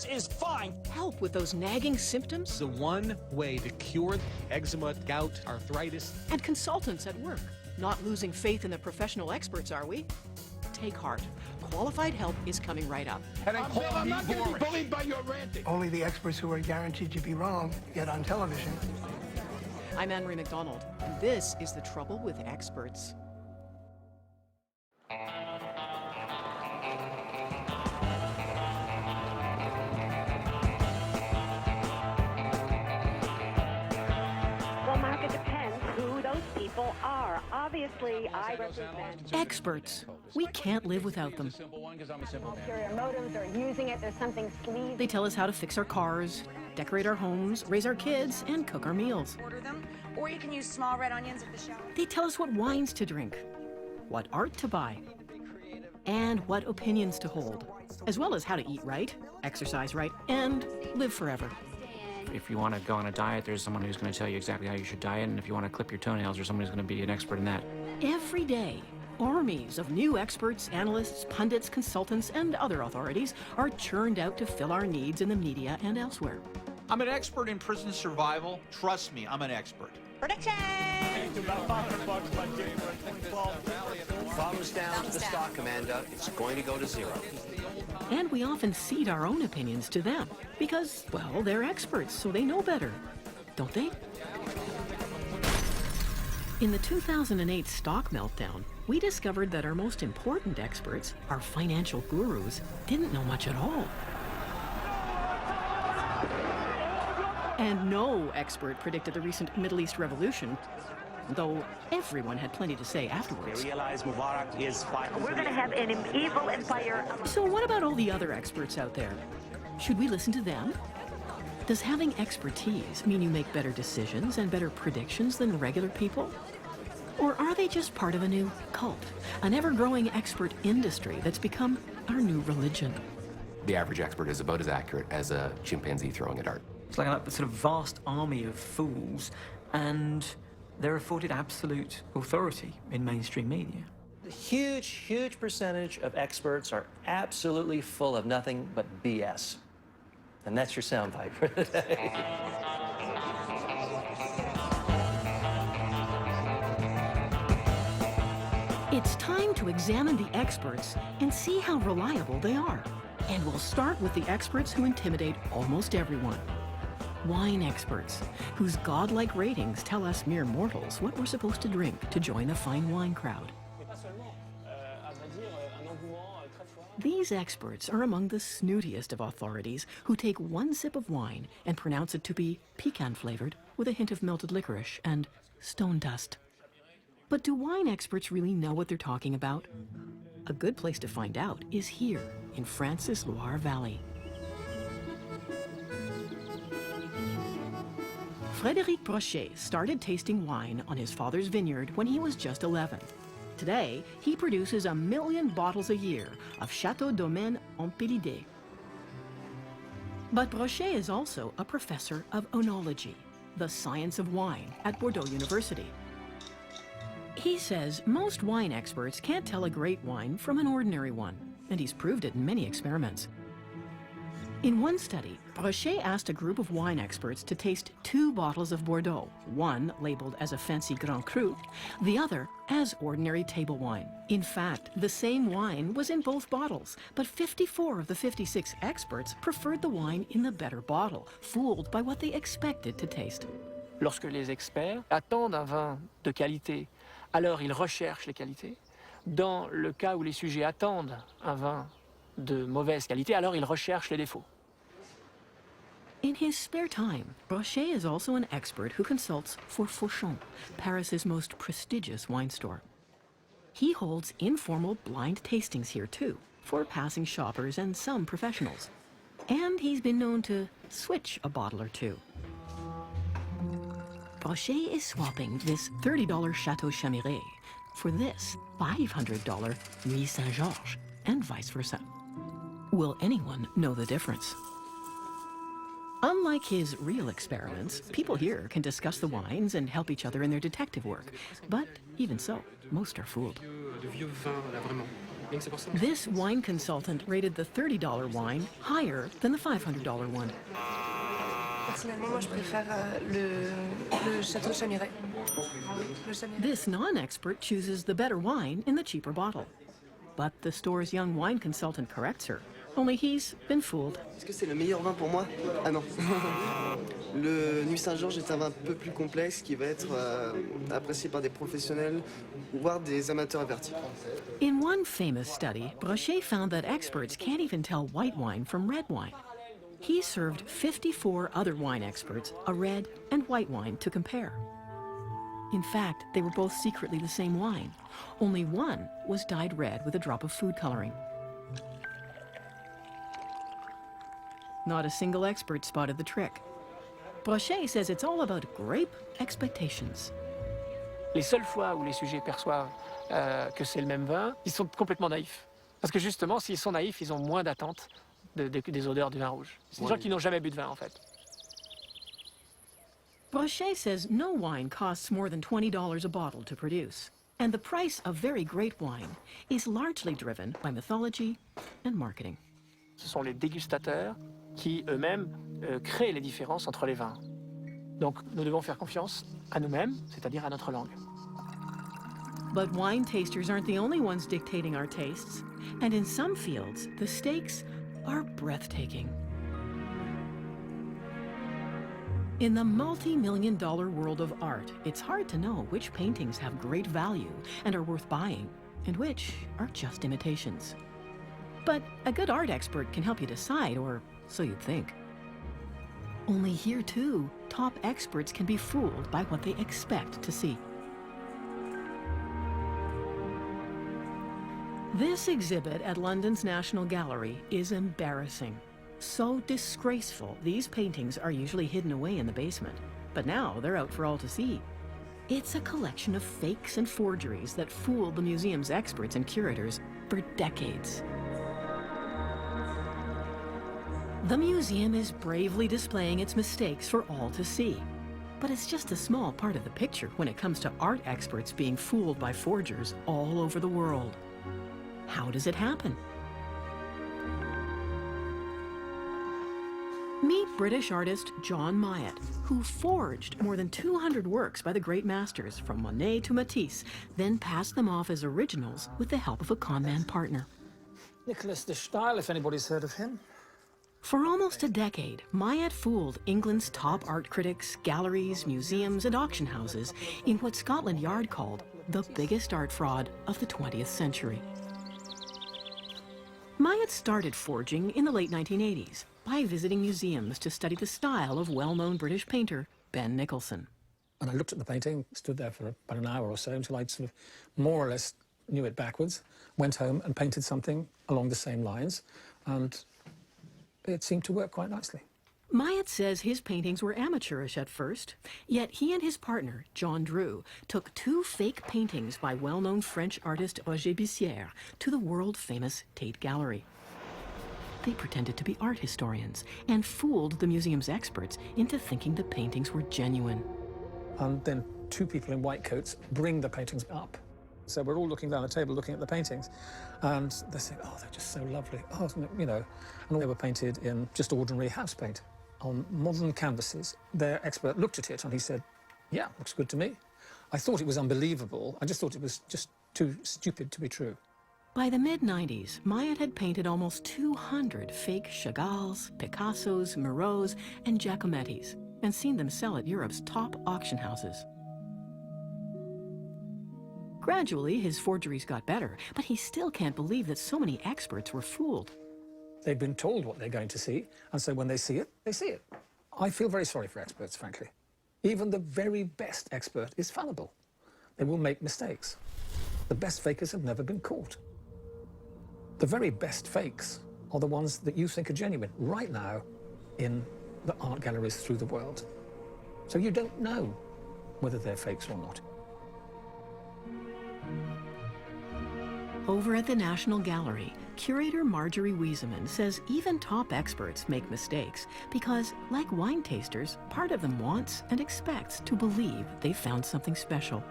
is fine. Help with those nagging symptoms? The one way to cure eczema, gout, arthritis. And consultants at work. Not losing faith in the professional experts, are we? Take heart. Qualified help is coming right up. I'm not going to be bullied by your ranting. Only the experts who are guaranteed to be wrong get on television. I'm Anne Marie McDonald, and this is The Trouble with Experts. Well, Mark, it depends who those people are. Obviously, I represent Experts. We can't live without them. ulterior motives or using it. There's something sleazy. They tell us how to fix our cars, decorate our homes, raise our kids, and cook our meals. Order them, or you can use small red onions at the shop. They tell us what wines to drink, what art to buy, and what opinions to hold, as well as how to eat right, exercise right, and live forever. If you want to go on a diet, there's someone who's going to tell you exactly how you should diet, and if you want to clip your toenails, there's someone who's going to be an expert in that. Every day, armies of new experts, analysts, pundits, consultants, and other authorities are churned out to fill our needs in the media and elsewhere. I'm an expert in prison survival. Trust me, I'm an expert. Prediction! Thumbs down to the stock, Amanda. It's going to go to zero. And we often cede our own opinions to them because, well, they're experts, so they know better, don't they? In the 2008 stock meltdown, we discovered that our most important experts, our financial gurus, didn't know much at all. And no expert predicted the recent Middle East revolution, though everyone had plenty to say afterwards. Realize Mubarak is fighting. We're going to have an evil empire. So what about all the other experts out there? Should we listen to them? Does having expertise mean you make better decisions and better predictions than regular people? Or are they just part of a new cult, an ever-growing expert industry that's become our new religion? The average expert is about as accurate as a chimpanzee throwing a dart. It's like a sort of vast army of fools, and they're afforded absolute authority in mainstream media. A huge percentage of experts are absolutely full of nothing but BS. And that's your soundbite for the day. It's time to examine the experts and see how reliable they are. And we'll start with the experts who intimidate almost everyone. Wine experts, whose godlike ratings tell us mere mortals what we're supposed to drink to join the fine wine crowd. These experts are among the snootiest of authorities who take one sip of wine and pronounce it to be pecan-flavored with a hint of melted licorice and stone dust. But do wine experts really know what they're talking about? A good place to find out is here in France's Loire Valley. Frédéric Brochet started tasting wine on his father's vineyard when he was just 11. Today, he produces 1 million bottles a year of Château Domaine Empélidé. But Brochet is also a professor of oenology, the science of wine, at Bordeaux University. He says most wine experts can't tell a great wine from an ordinary one, and he's proved it in many experiments. In one study, Brochet asked a group of wine experts to taste 2 bottles of Bordeaux, one labeled as a fancy Grand Cru, the other as ordinary table wine. In fact, the same wine was in both bottles, but 54 of the 56 experts preferred the wine in the better bottle, fooled by what they expected to taste. Lorsque les experts attendent un vin de qualité, alors ils recherchent les qualités. Dans le cas où les sujets attendent un vin de mauvaise qualité, alors ils recherchent les défauts. In his spare time, Brochet is also an expert who consults for Fauchon, Paris's most prestigious wine store. He holds informal blind tastings here too, for passing shoppers and some professionals. And he's been known to switch a bottle or two. Brochet is swapping this $30 Chateau Chamiret for this $500 Nuit Saint-Georges, and vice versa. Will anyone know the difference? Unlike his real experiments, people here can discuss the wines and help each other in their detective work. But even so, most are fooled. This wine consultant rated the $30 wine higher than the $500 one. Personnellement, moi, je préfère le Château Chamiret. This non-expert chooses the better wine in the cheaper bottle. But the store's young wine consultant corrects her. Only he's been fooled. Est-ce que c'est le meilleur vin pour moi? Ah non. Le Nuit Saint-Georges est un vin un peu plus complexe qui va être apprécié par des professionnels, voire des amateurs avertis. In one famous study, Brochet found that experts can't even tell white wine from red wine. He served 54 other wine experts a red and white wine to compare. In fact, they were both secretly the same wine. Only one was dyed red with a drop of food coloring. Not a single expert spotted the trick. Brochet says it's all about grape expectations. Les seules fois où les sujets perçoivent que c'est le même vin, ils sont complètement naïfs. Parce que justement, s'ils sont naïfs, ils ont moins d'attente des odeurs du vin rouge. C'est des gens qui n'ont jamais bu de vin, en fait. Brochet says no wine costs more than $20 a bottle to produce. And the price of very great wine is largely driven by mythology and marketing. Ce sont les dégustateurs qui, eux-mêmes, créent les différences entre les vins. Donc, nous devons faire confiance à nous-mêmes, c'est-à-dire à notre langue. But wine tasters aren't the only ones dictating our tastes. And in some fields, the stakes are breathtaking. In the multi-million-dollar world of art, it's hard to know which paintings have great value and are worth buying, and which are just imitations. But a good art expert can help you decide, or so you'd think. Only here, too, top experts can be fooled by what they expect to see. This exhibit at London's National Gallery is embarrassing. So disgraceful, these paintings are usually hidden away in the basement. But now they're out for all to see. It's a collection of fakes and forgeries that fooled the museum's experts and curators for decades. The museum is bravely displaying its mistakes for all to see. But it's just a small part of the picture when it comes to art experts being fooled by forgers all over the world. How does it happen? Meet British artist John Myatt, who forged more than 200 works by the great masters, from Monet to Matisse, then passed them off as originals with the help of a conman partner. Nicholas de Stael, if anybody's heard of him. For almost a decade, Myatt fooled England's top art critics, galleries, museums, and auction houses in what Scotland Yard called the biggest art fraud of the 20th century. Myatt started forging in the late 1980s by visiting museums to study the style of well-known British painter Ben Nicholson. And I looked at the painting, stood there for about an hour or so until I sort of more or less knew it backwards, went home and painted something along the same lines, and it seemed to work quite nicely. Myatt says his paintings were amateurish at first, yet he and his partner, John Drew, took 2 fake paintings by well-known French artist Roger Bissière to the world-famous Tate Gallery. They pretended to be art historians and fooled the museum's experts into thinking the paintings were genuine. And then 2 people in white coats bring the paintings up. So we're all looking down the table looking at the paintings, and they say, oh, they're just so lovely. Oh, you know, and they were painted in just ordinary house paint on modern canvases. Their expert looked at it and he said, yeah, looks good to me. I thought it was unbelievable. I just thought it was just too stupid to be true. By the mid-90s, Myatt had painted almost 200 fake Chagalls, Picassos, Moreaus, and Giacomettis, and seen them sell at Europe's top auction houses. Gradually, his forgeries got better, but he still can't believe that so many experts were fooled. They've been told what they're going to see, and so when they see it, they see it. I feel very sorry for experts, frankly. Even the very best expert is fallible. They will make mistakes. The best fakers have never been caught. The very best fakes are the ones that you think are genuine right now in the art galleries through the world. So you don't know whether they're fakes or not. Over at the National Gallery, curator Marjorie Wieseman says even top experts make mistakes because, like wine tasters, part of them wants and expects to believe they've found something special.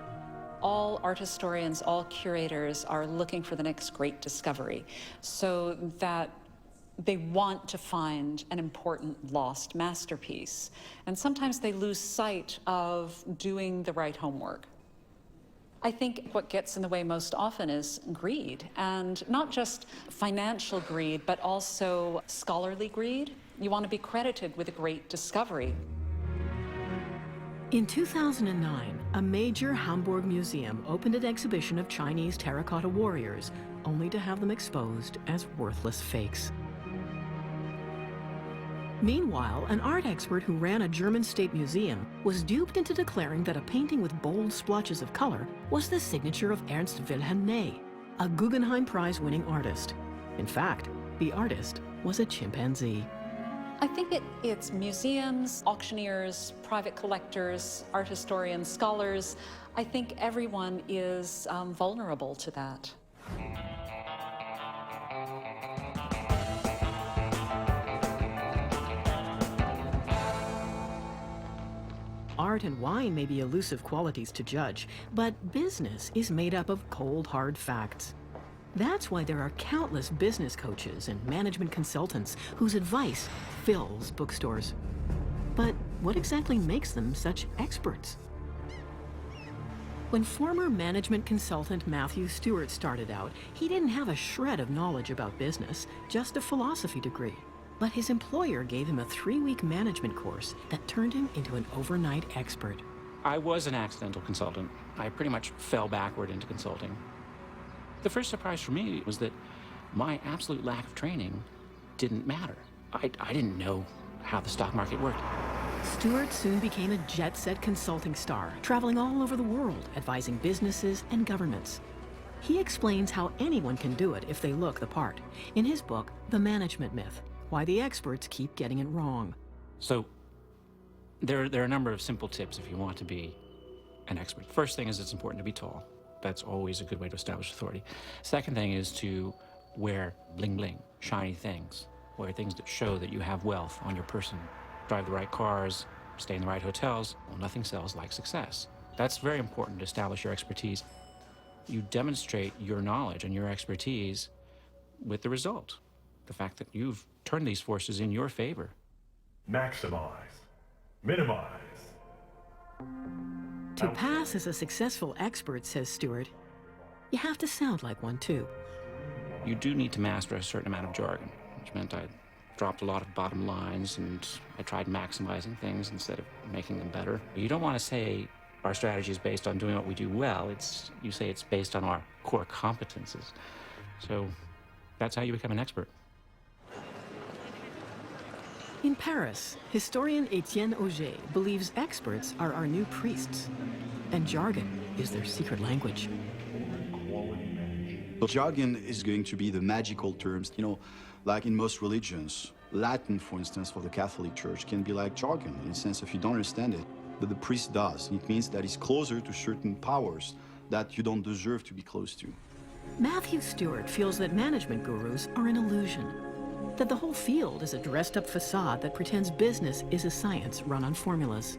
All art historians, all curators are looking for the next great discovery, so that they want to find an important lost masterpiece. And sometimes they lose sight of doing the right homework. I think what gets in the way most often is greed, and not just financial greed, but also scholarly greed. You want to be credited with a great discovery. In 2009, a major Hamburg museum opened an exhibition of Chinese terracotta warriors, only to have them exposed as worthless fakes. Meanwhile, an art expert who ran a German state museum was duped into declaring that a painting with bold splotches of color was the signature of Ernst Wilhelm Ney, a Guggenheim Prize-winning artist. In fact, the artist was a chimpanzee. I think it's museums, auctioneers, private collectors, art historians, scholars. I think everyone is vulnerable to that. Art and wine may be elusive qualities to judge, but business is made up of cold, hard facts. That's why there are countless business coaches and management consultants whose advice fills bookstores. But what exactly makes them such experts? When former management consultant Matthew Stewart started out, he didn't have a shred of knowledge about business, just a philosophy degree. But his employer gave him a 3-week management course that turned him into an overnight expert. I was an accidental consultant. I pretty much fell backward into consulting. The first surprise for me was that my absolute lack of training didn't matter. I didn't know how the stock market worked. Stewart soon became a jet-set consulting star, traveling all over the world, advising businesses and governments. He explains how anyone can do it if they look the part, in his book, The Management Myth, Why the Experts Keep Getting It Wrong. So there are a number of simple tips if you want to be an expert. First thing is it's important to be tall. That's always a good way to establish authority. Second thing is to wear bling bling, shiny things, wear things that show that you have wealth on your person. Drive the right cars, stay in the right hotels. Well, nothing sells like success. That's very important to establish your expertise. You demonstrate your knowledge and your expertise with the result, the fact that you've turned these forces in your favor. Maximize. Minimize. To pass as a successful expert, says Stewart, you have to sound like one too. You do need to master a certain amount of jargon, which meant I dropped a lot of bottom lines and I tried maximizing things instead of making them better. You don't want to say our strategy is based on doing what we do well. You say it's based on our core competences. So that's how you become an expert. In Paris, historian Etienne Auger believes experts are our new priests, and jargon is their secret language. Jargon is going to be the magical terms, like in most religions. Latin, for instance, for the Catholic Church can be like jargon, in the sense if you don't understand it, but the priest does. It means that he's closer to certain powers that you don't deserve to be close to. Matthew Stewart feels that management gurus are an illusion, that the whole field is a dressed-up facade that pretends business is a science run on formulas.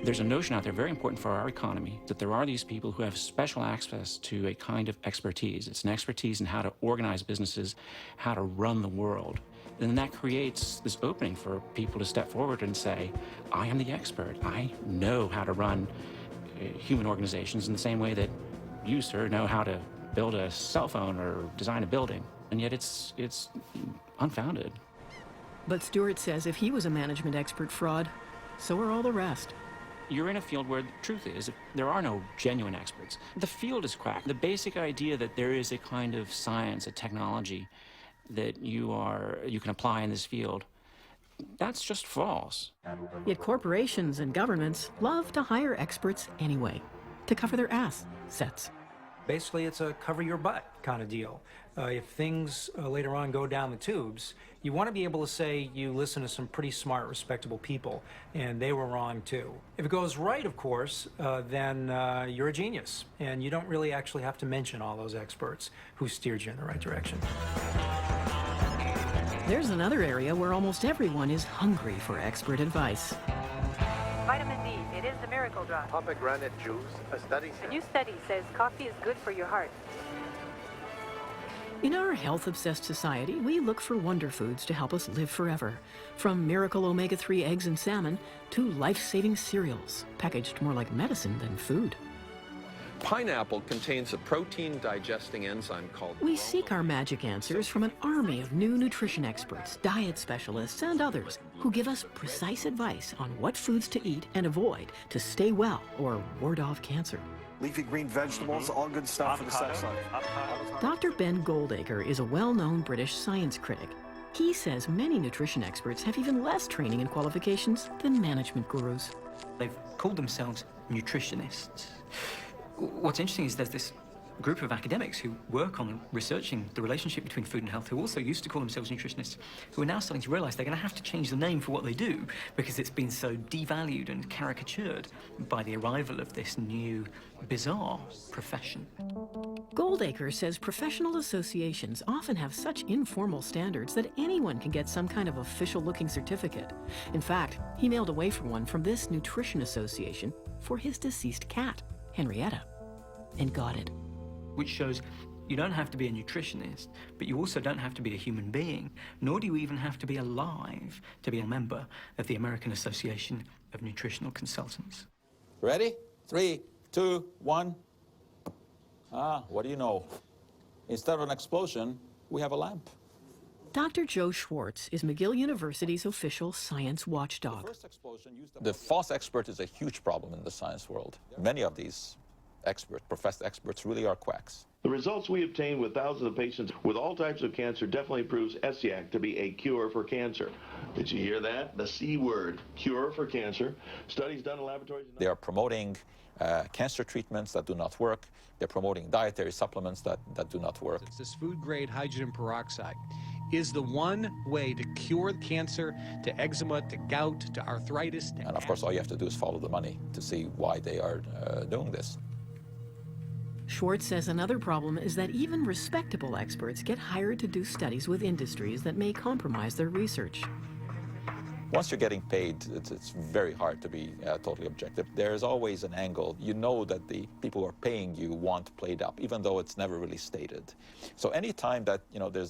There's a notion out there very important for our economy that there are these people who have special access to a kind of expertise. It's an expertise in how to organize businesses, how to run the world. And that creates this opening for people to step forward and say, I am the expert. I know how to run human organizations in the same way that you, sir, know how to build a cell phone or design a building. And yet it's unfounded. But Stewart says if he was a management expert fraud, so are all the rest. You're in a field where the truth is there are no genuine experts. The field is cracked. The basic idea that there is a kind of science, a technology that you can apply in this field, that's just false. Yet corporations and governments love to hire experts anyway, to cover their assets. Basically, it's a cover your butt kind of deal. If things later on go down the tubes, you want to be able to say you listen to some pretty smart, respectable people, and they were wrong too. If it goes right, of course, then you're a genius, and you don't really actually have to mention all those experts who steered you in the right direction. There's another area where almost everyone is hungry for expert advice. Vitamin D, it is the miracle drug. Pomegranate juice, A new study says coffee is good for your heart. In our health-obsessed society, we look for wonder foods to help us live forever. From miracle omega-3 eggs and salmon to life-saving cereals, packaged more like medicine than food. Pineapple contains a protein-digesting enzyme called... We seek our magic answers from an army of new nutrition experts, diet specialists, and others who give us precise advice on what foods to eat and avoid to stay well or ward off cancer. Leafy green vegetables, all good stuff for the sex life. Dr. Ben Goldacre is a well-known British science critic. He says many nutrition experts have even less training and qualifications than management gurus. They've called themselves nutritionists. What's interesting is there's this group of academics who work on researching the relationship between food and health, who also used to call themselves nutritionists, who are now starting to realize they're going to have to change the name for what they do because it's been so devalued and caricatured by the arrival of this new, bizarre profession. Goldacre says professional associations often have such informal standards that anyone can get some kind of official-looking certificate. In fact, he mailed away for one from this nutrition association for his deceased cat, Henrietta, and got it. Which shows you don't have to be a nutritionist, but you also don't have to be a human being, nor do you even have to be alive to be a member of the American Association of Nutritional Consultants. Ready? 3, 2, 1. What do you know? Instead of an explosion, we have a lamp. Dr. Joe Schwartz is McGill University's official science watchdog. The false expert is a huge problem in the science world. Many of these professed experts really are quacks. The results we obtained with thousands of patients with all types of cancer definitely proves ESSIAC to be a cure for cancer. Did you hear that? The C word, cure for cancer. Studies done in laboratories. They are promoting cancer treatments that do not work. They're promoting dietary supplements that do not work. It's this food-grade hydrogen peroxide is the one way to cure cancer, to eczema, to gout, to arthritis. And of course, all you have to do is follow the money to see why they are doing this. Schwartz says another problem is that even respectable experts get hired to do studies with industries that may compromise their research. Once you're getting paid, it's very hard to be totally objective. There's always an angle. You know that the people who are paying you want played up, even though it's never really stated. So any time that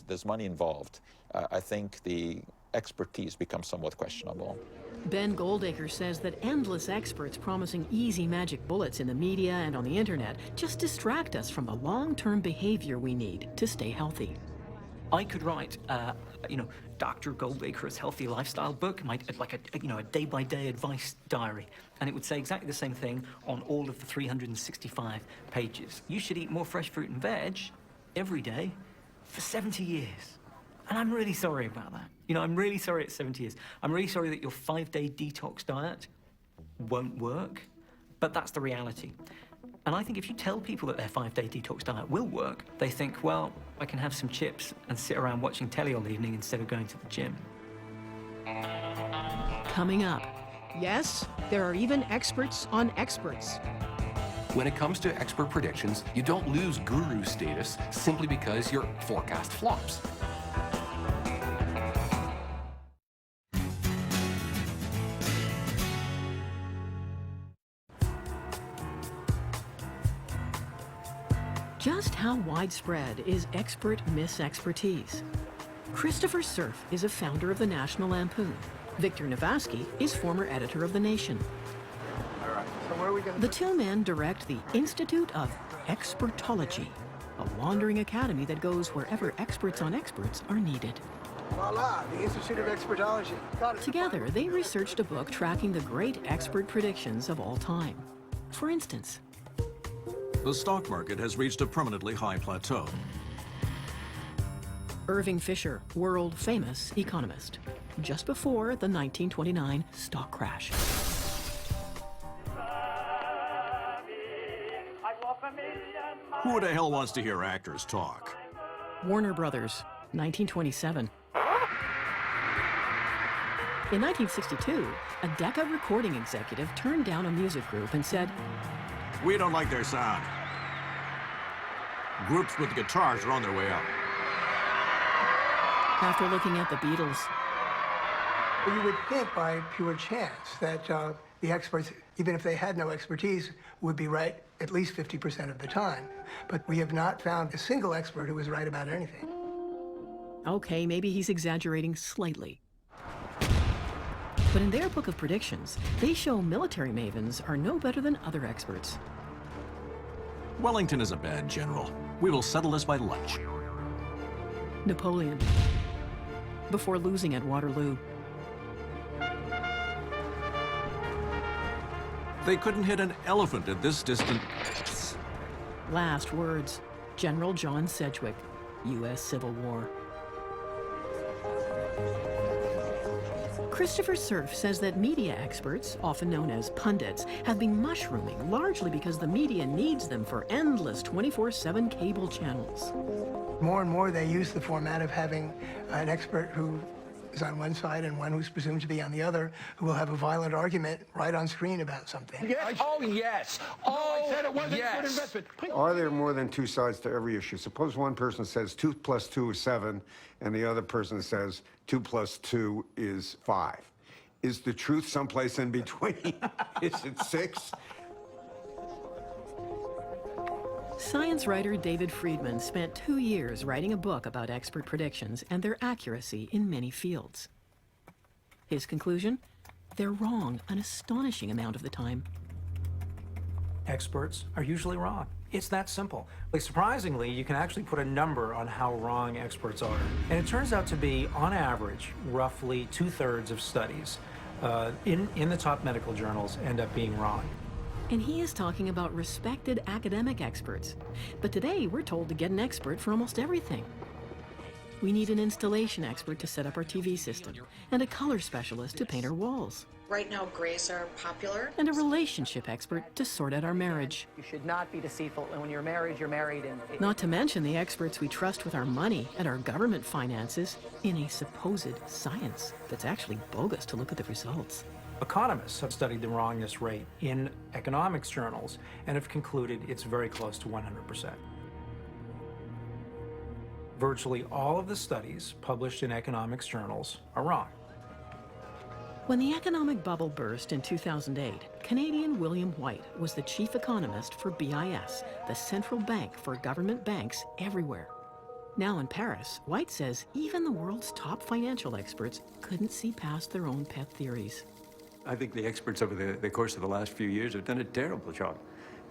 there's money involved, I think the expertise becomes somewhat questionable. Ben Goldacre says that endless experts promising easy magic bullets in the media and on the internet just distract us from the long-term behavior we need to stay healthy. I could write, Dr. Goldacre's healthy lifestyle book, like a day-by-day advice diary, and it would say exactly the same thing on all of the 365 pages. You should eat more fresh fruit and veg every day for 70 years. And I'm really sorry about that. I'm really sorry it's 70 years. I'm really sorry that your 5-day detox diet won't work, but that's the reality. And I think if you tell people that their 5-day detox diet will work, they think, well, I can have some chips and sit around watching telly all evening instead of going to the gym. Coming up, yes, there are even experts on experts. When it comes to expert predictions, you don't lose guru status simply because your forecast flops. Just how widespread is expert mis-expertise? Christopher Cerf is a founder of the National Lampoon. Victor Navasky is former editor of The Nation. All right, so where are we going? The two men direct the Institute of Expertology, a wandering academy that goes wherever experts on experts are needed. Voila, the Institute of Expertology. Got it. Together, they researched a book tracking the great expert predictions of all time. For instance, the stock market has reached a permanently high plateau. Irving Fisher, world-famous economist, just before the 1929 stock crash. Who the hell wants to hear actors talk? Warner Brothers, 1927. In 1962, a Decca recording executive turned down a music group and said, "We don't like their sound. Groups with guitars are on their way out." After looking at the Beatles, You would think by pure chance that The experts, even if they had no expertise, would be right at least 50% of the time. But we have not found a single expert who was right about anything. Okay, maybe he's exaggerating slightly. But in their book of predictions, they show military mavens are no better than other experts. Wellington is a bad general. We will settle this by lunch. Napoleon, before losing at Waterloo. They couldn't hit an elephant at this distance. Last words, General John Sedgwick, U.S. Civil War. Christopher Cerf says that media experts, often known as pundits, have been mushrooming largely because the media needs them for endless 24/7 cable channels. More and more, they use the format of having an expert who is on one side and one who's presumed to be on the other, who will have a violent argument right on screen about something. Yes. Oh, yes. Oh, I said it wasn't yes. a good investment. Are there more than two sides to every issue? Suppose one person says 2 + 2 is 7, and the other person says 2 + 2 is 5. Is the truth someplace in between? Is it 6? Science writer David Friedman spent 2 years writing a book about expert predictions and their accuracy in many fields. His conclusion? They're wrong an astonishing amount of the time. Experts are usually wrong. It's that simple. Like, surprisingly, you can actually put a number on how wrong experts are. And it turns out to be, on average, roughly 2/3 of studies in the top medical journals end up being wrong. And he is talking about respected academic experts. But today, we're told to get an expert for almost everything. We need an installation expert to set up our TV system, and a color specialist to paint our walls, Right now, grays are popular. and a relationship expert to sort out our marriage. You should not be deceitful, and when you're married, you're married. And Not to mention the experts we trust with our money and our government finances in a supposed science that's actually bogus to look at the results. Economists have studied the wrongness rate in economics journals and have concluded it's very close to 100%. Virtually all of the studies published in economics journals are wrong. When the economic bubble burst in 2008, Canadian William White was the chief economist for BIS, the central bank for government banks everywhere. Now in Paris, White says even the world's top financial experts couldn't see past their own pet theories. I think the experts over the course of the last few years have done a terrible job.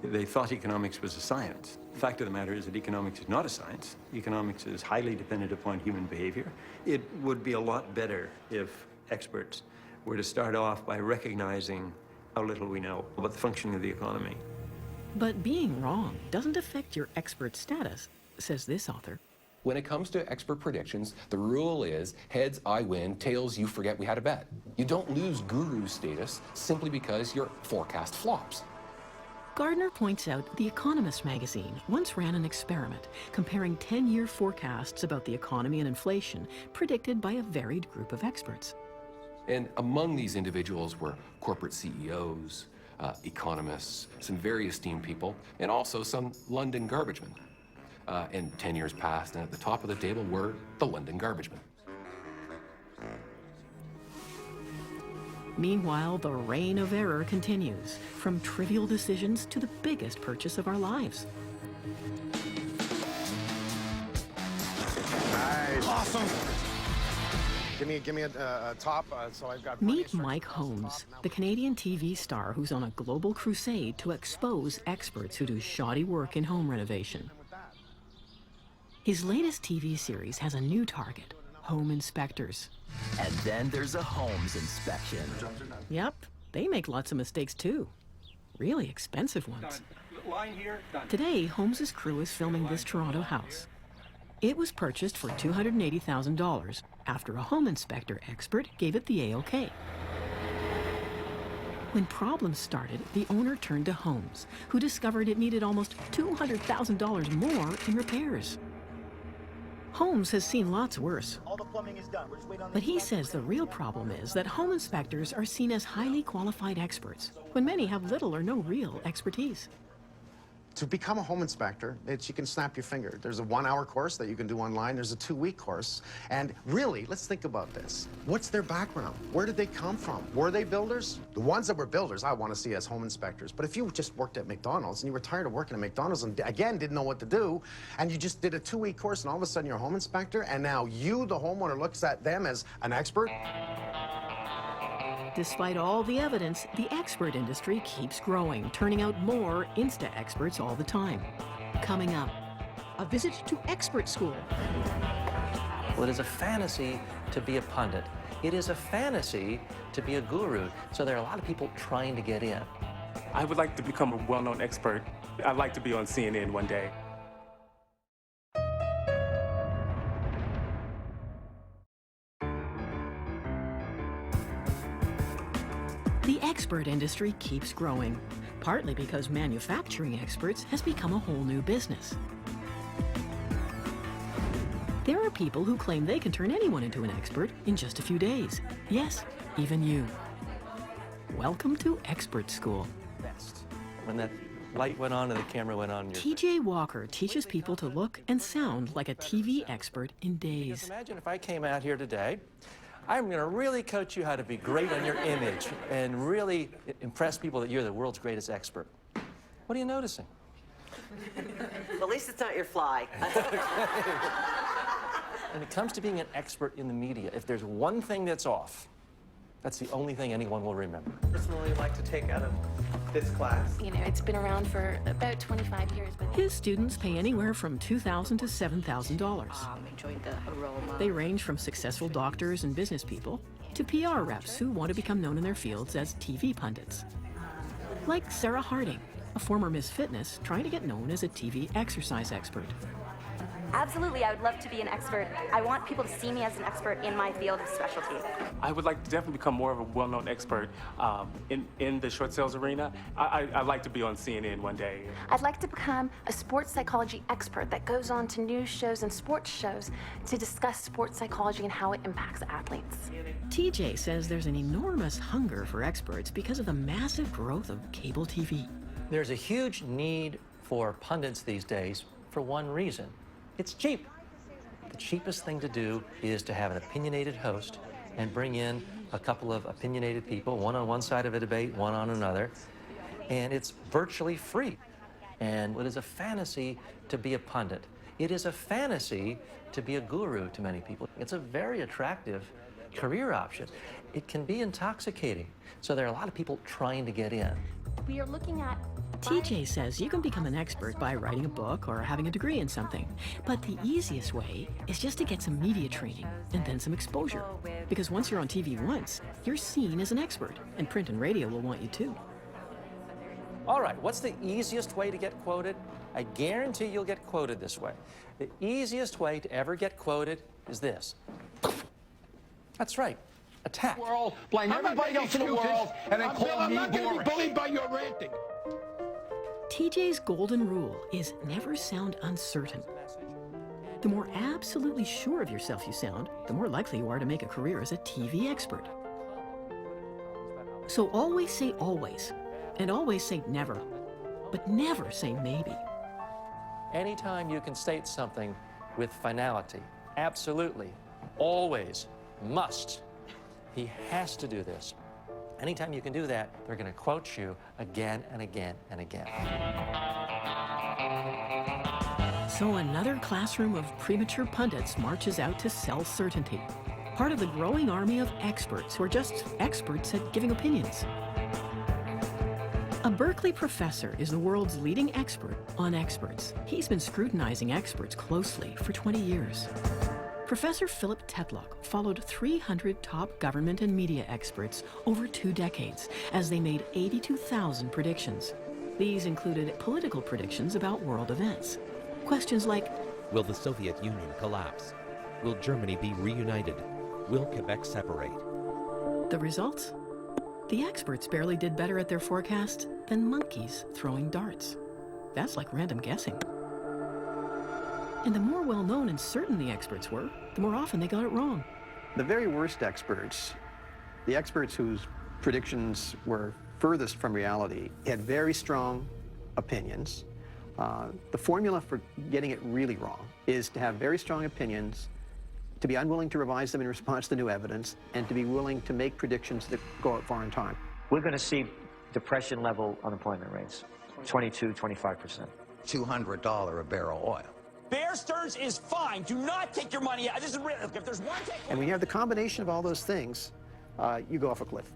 They thought economics was a science. The fact of the matter is that economics is not a science. Economics is highly dependent upon human behavior. It would be a lot better if experts were to start off by recognizing how little we know about the functioning of the economy. But being wrong doesn't affect your expert status, says this author. When it comes to expert predictions, the rule is heads, I win, tails, you forget we had a bet. You don't lose guru status simply because your forecast flops. Gardner points out The Economist magazine once ran an experiment comparing 10-year forecasts about the economy and inflation predicted by a varied group of experts. And among these individuals were corporate CEOs, economists, some very esteemed people, and also some London garbage men. And 10 years passed, and at the top of the table were the London garbage men. Meanwhile, the reign of error continues, from trivial decisions to the biggest purchase of our lives. Nice. Awesome. Give me a top, so I've got... Meet Mike Holmes, the Canadian TV star who's on a global crusade to expose experts who do shoddy work in home renovation. His latest TV series has a new target, home inspectors. And then there's a homes inspection. Yep, they make lots of mistakes too. Really expensive ones. Today, Holmes' crew is filming this Toronto house. It was purchased for $280,000 after a home inspector expert gave it the A-OK. When problems started, the owner turned to Holmes, who discovered it needed almost $200,000 more in repairs. Holmes has seen lots worse. All the plumbing is done. We're just waiting on the... But he says the real problem is that home inspectors are seen as highly qualified experts, when many have little or no real expertise. To become a home inspector, you can snap your finger. There's a 1-hour course that you can do online. There's a 2-week course. And really, let's think about this. What's their background? Where did they come from? Were they builders? The ones that were builders, I want to see as home inspectors. But if you just worked at McDonald's and you were tired of working at McDonald's and, again, didn't know what to do, and you just did a 2-week course and all of a sudden you're a home inspector, and now you, the homeowner, looks at them as an expert. Despite all the evidence, the expert industry keeps growing, turning out more Insta experts all the time. Coming up, a visit to expert school. Well, it is a fantasy to be a pundit. It is a fantasy to be a guru. So there are a lot of people trying to get in. I would like to become a well-known expert. I'd like to be on CNN one day. The expert industry keeps growing, partly because manufacturing experts has become a whole new business. There are people who claim they can turn anyone into an expert in just a few days. Yes, even you. Welcome to Expert School. Best. When that light went on and the camera went on. TJ Walker teaches people to look and sound like a TV expert in days. Imagine if I came out here today. I'm going to really coach you how to be great on your image and really impress people that you're the world's greatest expert. What are you noticing? Well, at least it's not your fly. When it comes to being an expert in the media, if there's one thing that's off, that's the only thing anyone will remember. Personally, like to take out of this class. You know, it's been around for about 25 years. But His students pay anywhere from $2,000 to $7,000. Enjoyed the aroma. They range from successful doctors and business people to PR reps who want to become known in their fields as TV pundits. Like Sarah Harding, a former Miss Fitness trying to get known as a TV exercise expert. Absolutely, I would love to be an expert. I want people to see me as an expert in my field of specialty. I would like to definitely become more of a well-known expert in the short sales arena. I'd like to be on CNN one day. I'd like to become a sports psychology expert that goes on to news shows and sports shows to discuss sports psychology and how it impacts athletes. TJ says there's an enormous hunger for experts because of the massive growth of cable TV. There's a huge need for pundits these days for one reason. It's cheap. The cheapest thing to do is to have an opinionated host and bring in a couple of opinionated people, one on one side of a debate, one on another, and it's virtually free. And it is a fantasy to be a pundit. It is a fantasy to be a guru to many people. It's a very attractive career option. It can be intoxicating. So there are a lot of people trying to get in. We are looking at TJ says you can become an expert by writing a book or having a degree in something. But the easiest way is just to get some media training and then some exposure. Because once you're on TV once, you're seen as an expert, and print and radio will want you too. All right, what's the easiest way to get quoted? I guarantee you'll get quoted this way. The easiest way to ever get quoted is this. That's right, attack. World, blame everybody else in the world, and then call me boring. I'm not going to be bullied by your ranting. TJ's golden rule is never sound uncertain. The more absolutely sure of yourself you sound, the more likely you are to make a career as a TV expert. So always say always, and always say never, but never say maybe. Anytime you can state something with finality, absolutely, always, must, he has to do this. Anytime you can do that, they're going to quote you again and again and again. So another classroom of premature pundits marches out to sell certainty, part of the growing army of experts who are just experts at giving opinions. A Berkeley professor is the world's leading expert on experts. He's been scrutinizing experts closely for 20 years. Professor Philip Tetlock followed 300 top government and media experts over 2 decades as they made 82,000 predictions. These included political predictions about world events. Questions like, will the Soviet Union collapse? Will Germany be reunited? Will Quebec separate? The results? The experts barely did better at their forecast than monkeys throwing darts. That's like random guessing. And the more well-known and certain the experts were, the more often they got it wrong. The very worst experts, the experts whose predictions were furthest from reality, had very strong opinions, The formula for getting it really wrong is to have very strong opinions, to be unwilling to revise them in response to new evidence, and to be willing to make predictions that go out far in time. We're going to see depression-level unemployment rates, 22, 25%. $200 a barrel oil. Bear Stearns is fine. Do not take your money out. This is real. If there's one take. And when you have the combination of all those things, you go off a cliff.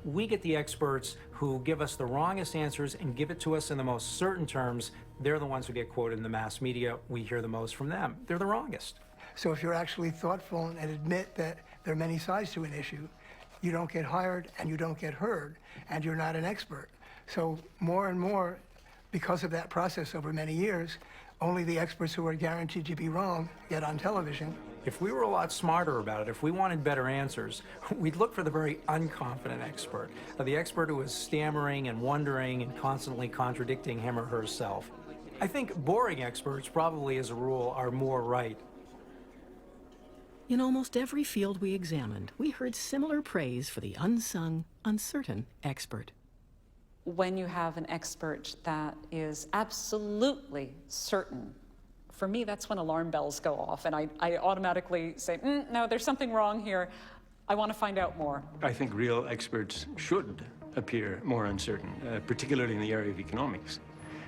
We get the experts who give us the wrongest answers and give it to us in the most certain terms. They're the ones who get quoted in the mass media. We hear the most from them. They're the wrongest. So if you're actually thoughtful and admit that there are many sides to an issue, you don't get hired and you don't get heard, and you're not an expert. So more and more, because of that process over many years, only the experts who are guaranteed to be wrong get on television. If we were a lot smarter about it, if we wanted better answers, we'd look for the very unconfident expert, the expert who is stammering and wondering and constantly contradicting him or herself. I think boring experts probably, as a rule, are more right. In almost every field we examined, we heard similar praise for the unsung, uncertain expert. When you have an expert that is absolutely certain, for me, that's when alarm bells go off, and I automatically say, no, there's something wrong here. I want to find out more. I think real experts should appear more uncertain, particularly in the area of economics.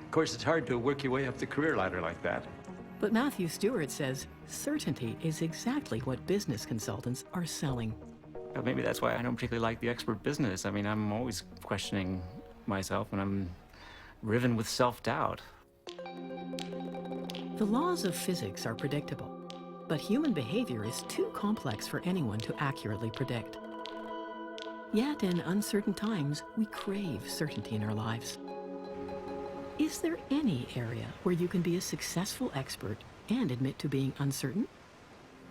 Of course, it's hard to work your way up the career ladder like that. But Matthew Stewart says certainty is exactly what business consultants are selling. Maybe that's why I don't particularly like the expert business. I mean, I'm always questioning myself, and I'm riven with self-doubt. The laws of physics are predictable, but human behavior is too complex for anyone to accurately predict. Yet in uncertain times, we crave certainty in our lives. Is there any area where you can be a successful expert and admit to being uncertain?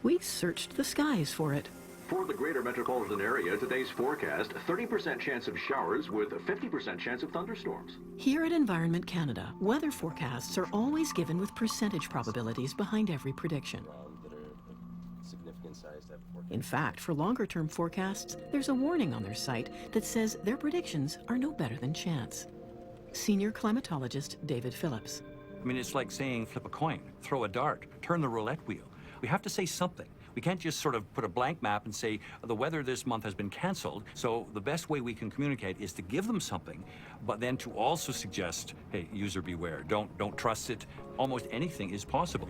We searched the skies for it. For the greater metropolitan area, today's forecast, 30% chance of showers with a 50% chance of thunderstorms. Here at Environment Canada, weather forecasts are always given with percentage probabilities behind every prediction. In fact, for longer-term forecasts, there's a warning on their site that says their predictions are no better than chance. Senior climatologist David Phillips. I mean, it's like saying flip a coin, throw a dart, turn the roulette wheel. We have to say something. We can't just sort of put a blank map and say the weather this month has been canceled. So the best way we can communicate is to give them something, but then to also suggest, hey, user beware, don't trust it. Almost anything is possible.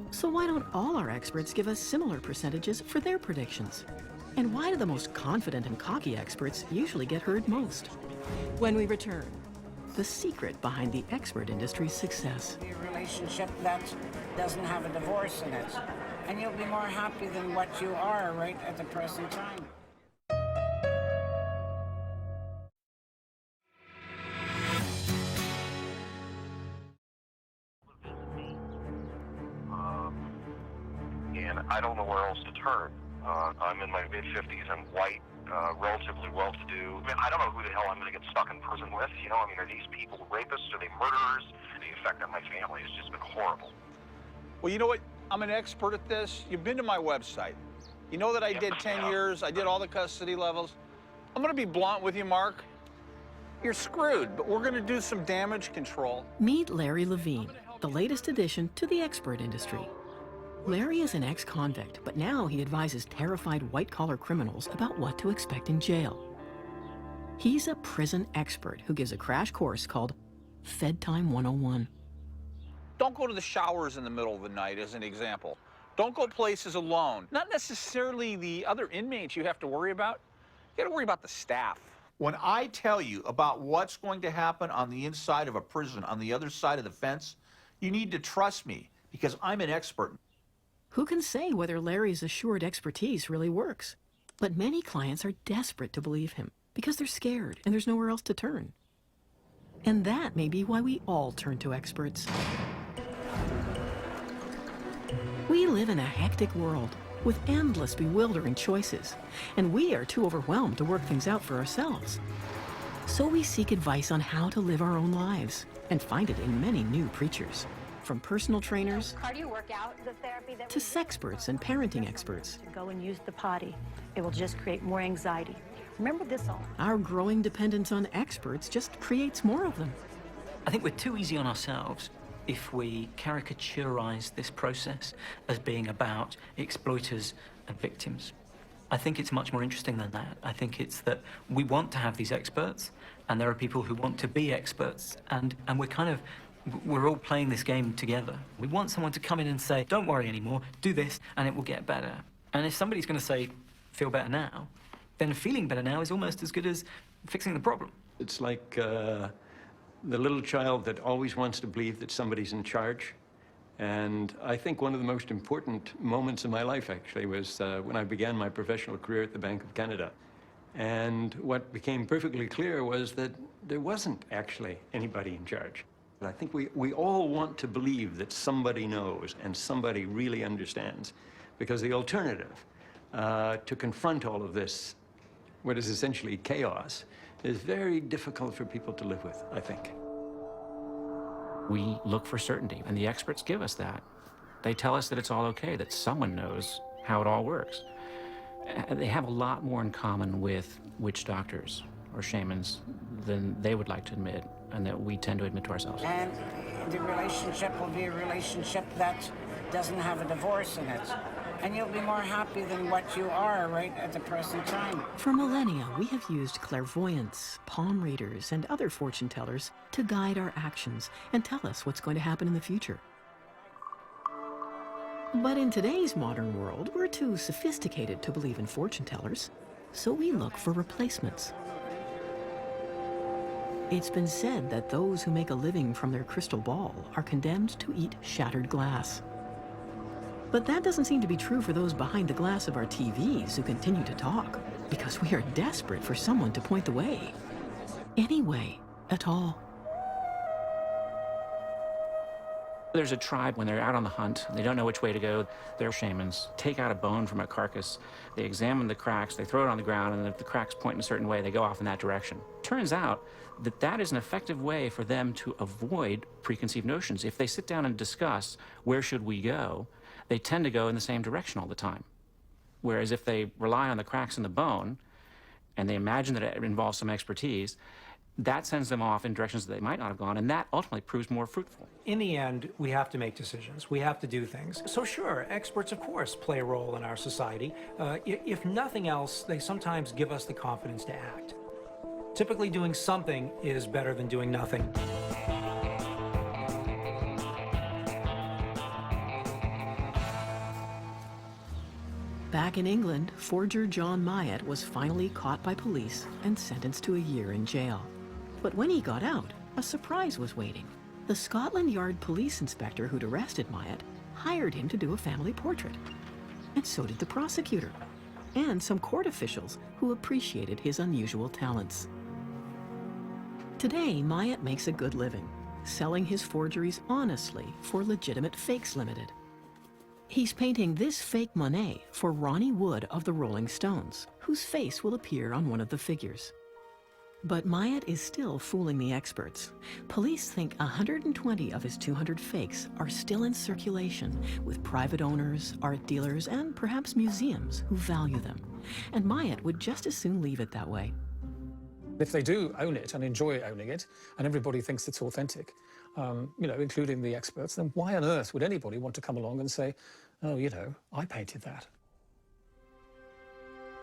So why don't all our experts give us similar percentages for their predictions? And why do the most confident and cocky experts usually get heard most? When we return, the secret behind the expert industry's success. A relationship that doesn't have a divorce in it. And you'll be more happy than what you are right at the present time. And I don't know where else to turn. I'm in my mid-50s. I'm white, relatively well-to-do. I mean, I don't know who the hell I'm going to get stuck in prison with. You know, I mean, are these people rapists? Are they murderers? The effect on my family has just been horrible. Well, you know what? I'm an expert at this. You've been to my website. You know that I did 10 years. I did all the custody levels. I'm going to be blunt with you, Mark. You're screwed, but we're going to do some damage control. Meet Larry Levine, the latest addition to the expert industry. Larry is an ex-convict, but now he advises terrified white-collar criminals about what to expect in jail. He's a prison expert who gives a crash course called Fed Time 101. Don't go to the showers in the middle of the night, as an example. Don't go places alone. Not necessarily the other inmates you have to worry about. You got to worry about the staff. When I tell you about what's going to happen on the inside of a prison, on the other side of the fence, you need to trust me, because I'm an expert. Who can say whether Larry's assured expertise really works? But many clients are desperate to believe him because they're scared and there's nowhere else to turn. And that may be why we all turn to experts. We live in a hectic world with endless, bewildering choices, and we are too overwhelmed to work things out for ourselves. So we seek advice on how to live our own lives and find it in many new preachers. From personal trainers cardio workout, the therapy that to sexperts and parenting experts. Go and use the potty. It will just create more anxiety. Remember this all. Our growing dependence on experts just creates more of them. I think we're too easy on ourselves if we caricaturize this process as being about exploiters and victims. I think it's much more interesting than that. I think it's that we want to have these experts, and there are people who want to be experts, and we're all playing this game together. We want someone to come in and say, don't worry anymore, do this, and it will get better. And if somebody's going to say, feel better now, then feeling better now is almost as good as fixing the problem. It's like the little child that always wants to believe that somebody's in charge. And I think one of the most important moments in my life, actually, was when I began my professional career at the Bank of Canada. And what became perfectly clear was that there wasn't actually anybody in charge. I think we all want to believe that somebody knows and somebody really understands, because the alternative to confront all of this, what is essentially chaos, is very difficult for people to live with, I think. We look for certainty, and the experts give us that. They tell us that it's all okay, that someone knows how it all works. They have a lot more in common with witch doctors or shamans than they would like to admit, and that we tend to admit to ourselves. And the relationship will be a relationship that doesn't have a divorce in it. And you'll be more happy than what you are right at the present time. For millennia, we have used clairvoyants, palm readers, and other fortune tellers to guide our actions and tell us what's going to happen in the future. But in today's modern world, we're too sophisticated to believe in fortune tellers, so we look for replacements. It's been said that those who make a living from their crystal ball are condemned to eat shattered glass. But that doesn't seem to be true for those behind the glass of our TVs who continue to talk, because we are desperate for someone to point the way. Any way at all. There's a tribe, when they're out on the hunt, they don't know which way to go. Their shamans take out a bone from a carcass, they examine the cracks, they throw it on the ground, and if the cracks point in a certain way, they go off in that direction. Turns out that that is an effective way for them to avoid preconceived notions. If they sit down and discuss, where should we go, they tend to go in the same direction all the time. Whereas if they rely on the cracks in the bone, and they imagine that it involves some expertise, that sends them off in directions that they might not have gone, and that ultimately proves more fruitful. In the end, we have to make decisions. We have to do things. So sure, experts, of course, play a role in our society. If nothing else, they sometimes give us the confidence to act. Typically, doing something is better than doing nothing. Back in England, forger John Myatt was finally caught by police and sentenced to a year in jail. But when he got out, a surprise was waiting. The Scotland Yard police inspector who'd arrested Myatt hired him to do a family portrait. And so did the prosecutor, and some court officials who appreciated his unusual talents. Today, Myatt makes a good living, selling his forgeries honestly for Legitimate Fakes Limited. He's painting this fake Monet for Ronnie Wood of the Rolling Stones, whose face will appear on one of the figures. But Myatt is still fooling the experts. Police think 120 of his 200 fakes are still in circulation with private owners, art dealers, and perhaps museums who value them. And Myatt would just as soon leave it that way. If they do own it and enjoy owning it, and everybody thinks it's authentic, including the experts, then why on earth would anybody want to come along and say, oh, I painted that?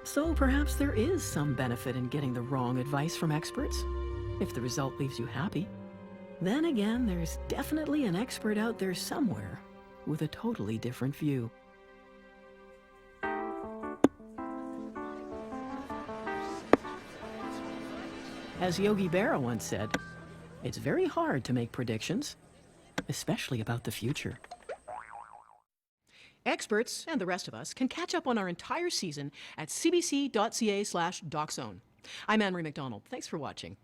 So perhaps there is some benefit in getting the wrong advice from experts, if the result leaves you happy. Then again, there's definitely an expert out there somewhere with a totally different view. As Yogi Berra once said, it's very hard to make predictions, especially about the future. Experts, and the rest of us, can catch up on our entire season at cbc.ca/DocZone. I'm Anne Marie McDonald. Thanks for watching.